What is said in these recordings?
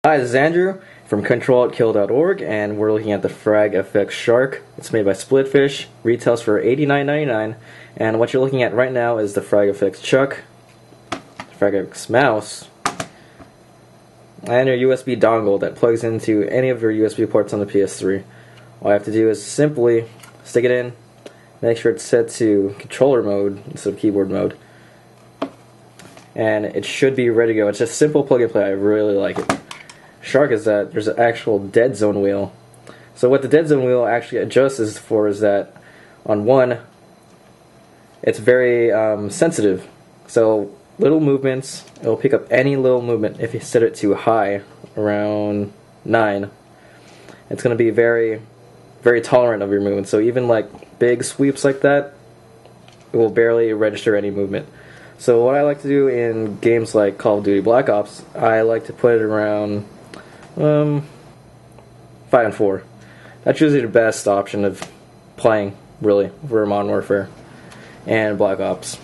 Hi, this is Andrew from controlaltkill.org, and we're looking at the FragFX Shark. It's made by Splitfish, retails for $89.99, and what you're looking at right now is the FragFX Chuck, FragFX Mouse, and your USB dongle that plugs into any of your USB ports on the PS3. All I have to do is simply stick it in, make sure it's set to controller mode instead of keyboard mode, and it should be ready to go. It's just simple plug and play. I really like it. Shark is that there's an actual dead zone wheel. So what the dead zone wheel actually adjusts is that on one, it's very sensitive. So little movements, it'll pick up any little movement. If you set it to high, around 9, it's going to be very, very tolerant of your movement. So even like big sweeps like that, it will barely register any movement. So what I like to do in games like Call of Duty Black Ops, I like to put it around 5 and 4. That's usually the best option of playing, really, for Modern Warfare and Black Ops.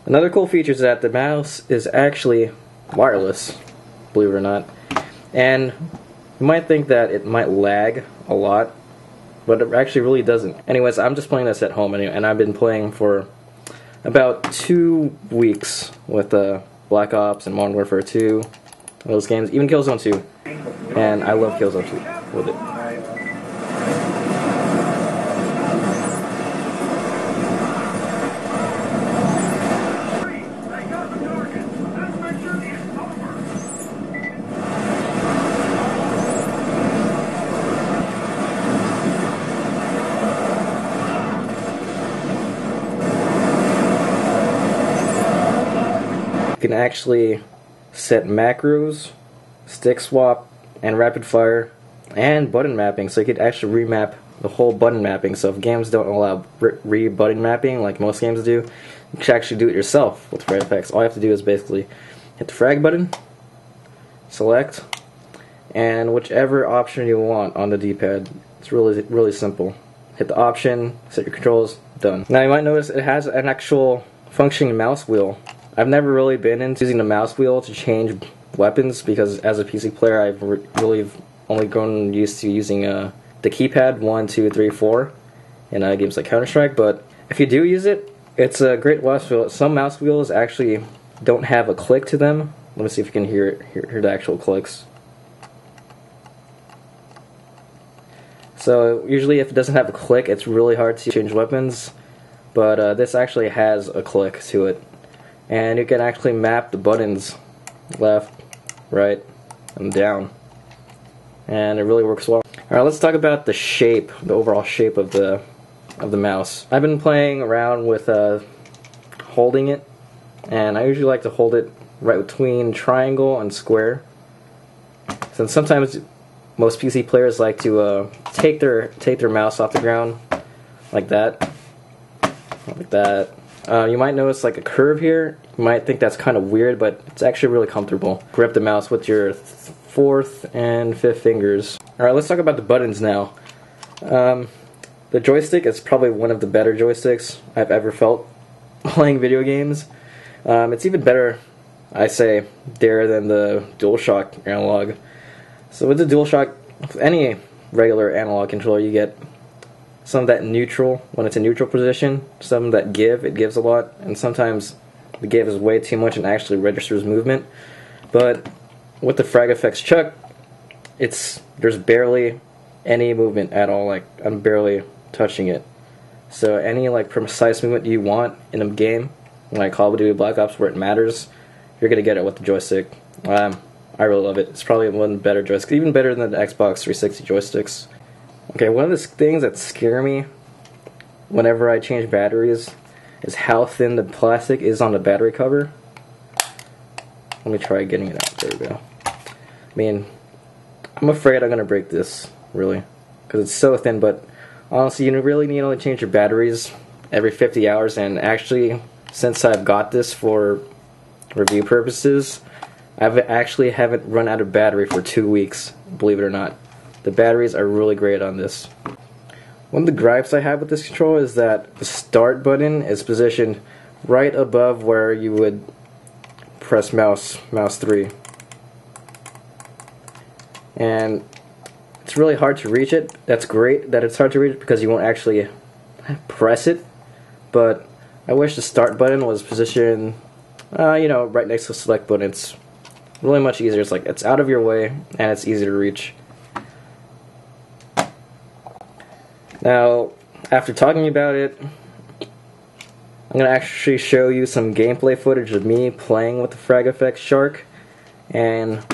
Another cool feature is that the mouse is actually wireless, believe it or not. And you might think that it might lag a lot, but it actually really doesn't. Anyways, I'm just playing this at home anyway, and I've been playing for about 2 weeks with Black Ops and Modern Warfare 2, those games, even Killzone 2, and I love Killzone 2 with it. You can actually set macros, stick swap, and rapid fire, and button mapping, so you could actually remap the whole button mapping. So if games don't allow re-button mapping like most games do, you can actually do it yourself with FragFX. All you have to do is basically hit the frag button, select, and whichever option you want on the D-pad. It's really simple. Hit the option, set your controls, done. Now you might notice it has an actual functioning mouse wheel. I've never really been into using the mouse wheel to change weapons because as a PC player I've really only grown used to using the keypad 1, 2, 3, 4 in games like Counter-Strike. But if you do use it, it's a great mouse wheel. Some mouse wheels actually don't have a click to them. Let me see if you can hear the actual clicks. So usually if it doesn't have a click, it's really hard to change weapons, but this actually has a click to it. And you can actually map the buttons left, right, and down, and it really works well. Alright, let's talk about the shape, the overall shape of the mouse. I've been playing around with holding it, and I usually like to hold it right between triangle and square, since sometimes most PC players like to take their mouse off the ground like that, like that. You might notice like a curve here. You might think that's kind of weird, but it's actually really comfortable. Grip the mouse with your 4th and 5th fingers. Alright, let's talk about the buttons now. The joystick is probably one of the better joysticks I've ever felt playing video games. It's even better, I say, than the DualShock analog. So with the DualShock, with any regular analog controller, you get some of that neutral, when it's in neutral position, some of that give, it gives a lot, and sometimes the give is way too much and actually registers movement. But with the FragFX Chuck, there's barely any movement at all. Like, I'm barely touching it. So any like precise movement you want in a game, like Call of Duty Black Ops where it matters, you're gonna get it with the joystick. I really love it. It's probably one of the better joysticks, even better than the Xbox 360 joysticks. Okay, one of the things that scare me whenever I change batteries is how thin the plastic is on the battery cover. Let me try getting it out. There we go. I mean, I'm afraid I'm going to break this, really, because it's so thin, but honestly, you really need to only change your batteries every 50 hours, and actually, since I've got this for review purposes, I haven't run out of battery for 2 weeks, believe it or not. The batteries are really great on this. One of the gripes I have with this controller is that the start button is positioned right above where you would press mouse 3. And it's really hard to reach it. That's great that it's hard to reach it because you won't actually press it. But I wish the start button was positioned, right next to the select button. It's really much easier. It's like it's out of your way and it's easy to reach. Now, after talking about it, I'm going to actually show you some gameplay footage of me playing with the FragFX Shark. And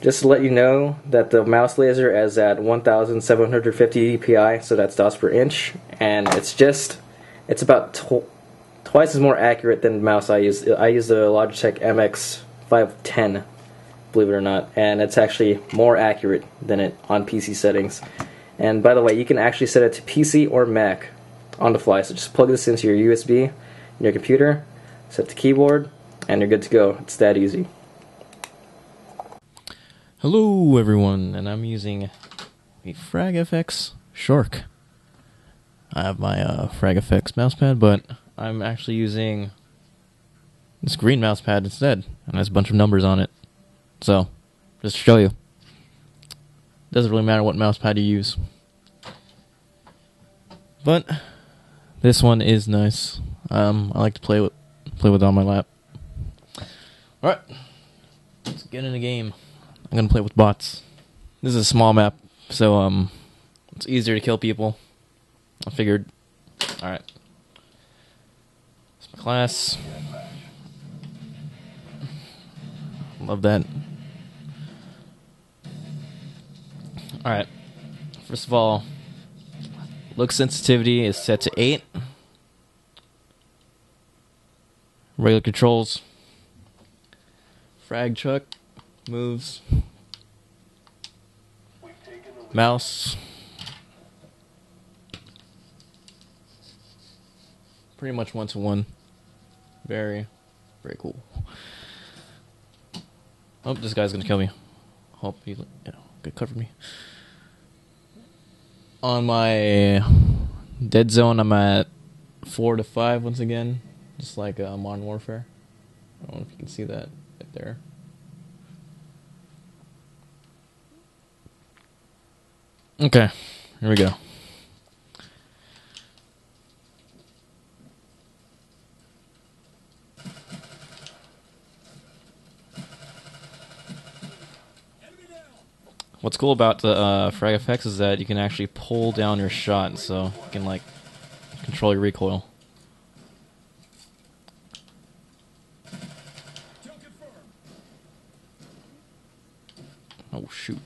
just to let you know that the mouse laser is at 1750 dpi, so that's dots per inch, and it's about twice as more accurate than the mouse I use. I use the Logitech MX510, believe it or not, and it's actually more accurate than it on PC settings. And by the way, you can actually set it to PC or Mac on the fly, so just plug this into your USB in your computer, set the keyboard, and you're good to go. It's that easy. Hello everyone, and I'm using the FragFX Shark. I have my FragFX mousepad, but I'm actually using this green mousepad instead, and there's a bunch of numbers on it. So, just to show you. Doesn't really matter what mousepad you use. But this one is nice. I like to play with on my lap. Alright, let's get in the game. I'm gonna play with bots. This is a small map, so it's easier to kill people. I figured. Alright. It's my class. Love that. Alright. First of all, look sensitivity is set to 8. Regular controls. Frag chuck. Moves. Mouse. Pretty much 1-to-1. Very, very cool. Oh, this guy's gonna kill me. Hope he, could cover me. On my dead zone, I'm at 4 to 5 once again, just like Modern Warfare. I don't know if you can see that right there. Okay, here we go. What's cool about the FragFX is that you can actually pull down your shot, so you can like control your recoil. Oh shoot.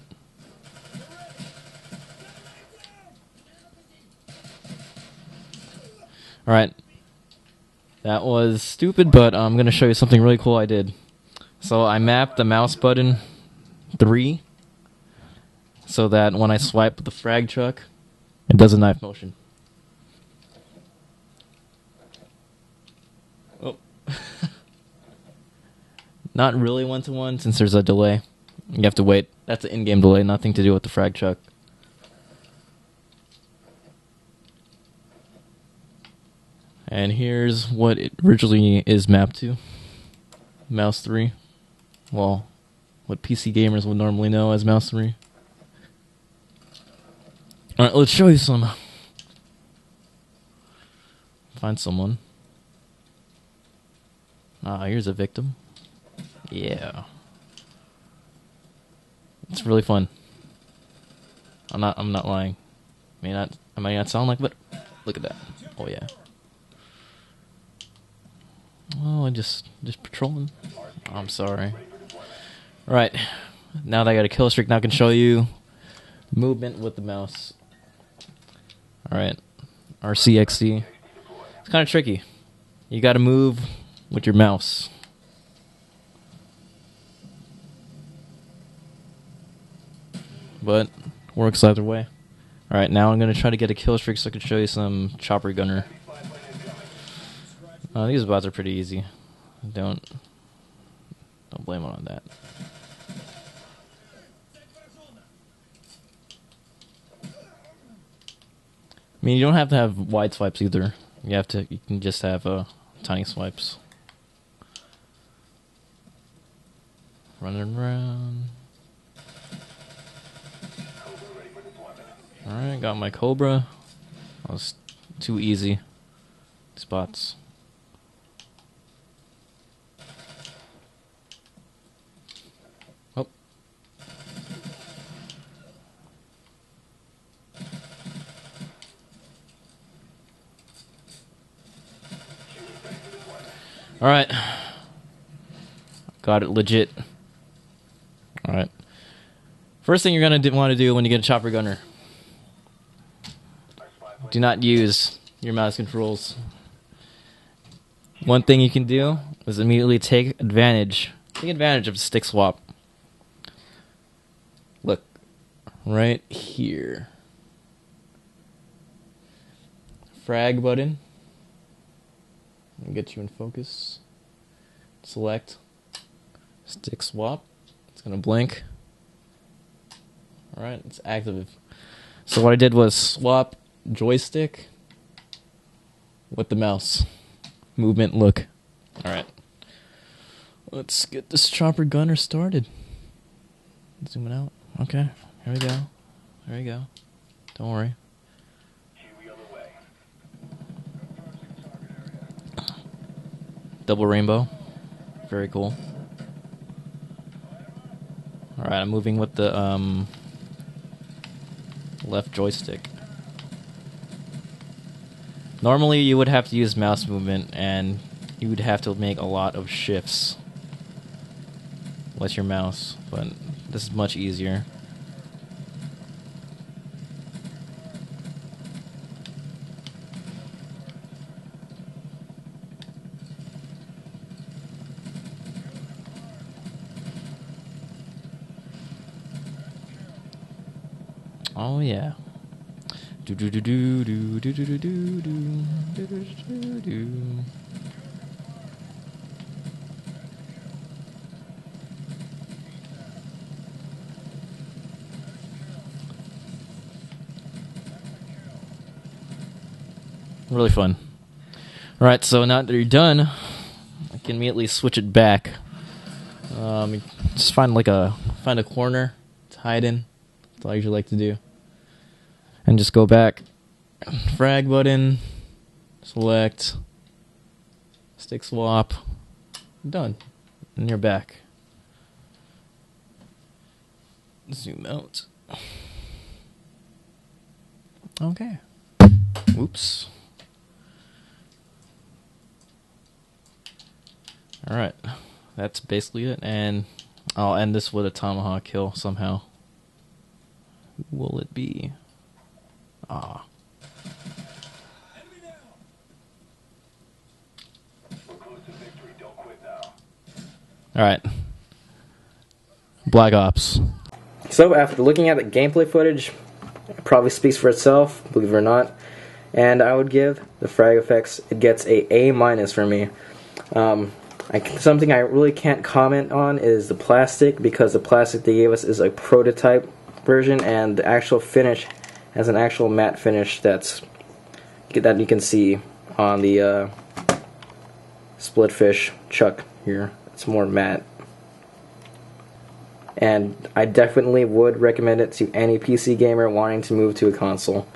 Alright. That was stupid, but I'm going to show you something really cool I did. So I mapped the mouse button 3 so that when I swipe with the frag chuck, it does a knife motion. Oh. Not really 1-to-1 since there's a delay. You have to wait. That's an in-game delay, nothing to do with the frag chuck. And here's what it originally is mapped to. Mouse 3. Well, what PC gamers would normally know as mouse 3. Alright, let's show you some. Find someone. Ah, here's a victim. Yeah. It's really fun. I'm not lying. I may not sound like, but look at that. Oh yeah. Oh, just patrolling. Oh, I'm sorry. Right. Now that I got a kill streak, now I can show you movement with the mouse. Alright. RCXD. It's kind of tricky. You gotta move with your mouse. But works either way. Alright, now I'm gonna try to get a kill streak so I can show you some chopper gunner. These bots are pretty easy. Don't blame it on that. I mean, you don't have to have wide swipes either. You can just have tiny swipes. Running around. Alright, got my Cobra. That was too easy. Spots. Oh. Alright. Got it legit. Alright. First thing you're going to want to do when you get a chopper gunner. Do not use your mouse controls. One thing you can do is immediately take advantage of stick swap. Look, right here. Frag button. Get you in focus. Select stick swap. It's gonna blink. Alright, it's active. So what I did was swap joystick with the mouse movement. Look. Alright. Let's get this chopper gunner started. Zooming out. Okay. Here we go. There we go. Don't worry. Double rainbow. Very cool. Alright, I'm moving with the left joystick. Normally you would have to use mouse movement and you would have to make a lot of shifts with your mouse, but this is much easier. Oh yeah. Do do do do do do do do do do do do. Really fun. Alright, so now that you're done, I can immediately switch it back. Just find a corner to hide in. That's all I usually like to do. And just go back. Frag button. Select. Stick swap. Done. And you're back. Zoom out. Okay. Oops. Alright. That's basically it. And I'll end this with a tomahawk kill somehow. Who will it be? Ah. Alright. Black Ops. So after looking at the gameplay footage, it probably speaks for itself, believe it or not. And I would give the FragFX, it gets a A- for me. Something I really can't comment on is the plastic, because the plastic they gave us is a prototype version, and the actual finish has an actual matte finish that you can see on the Splitfish chuck here. It's more matte. And I definitely would recommend it to any PC gamer wanting to move to a console.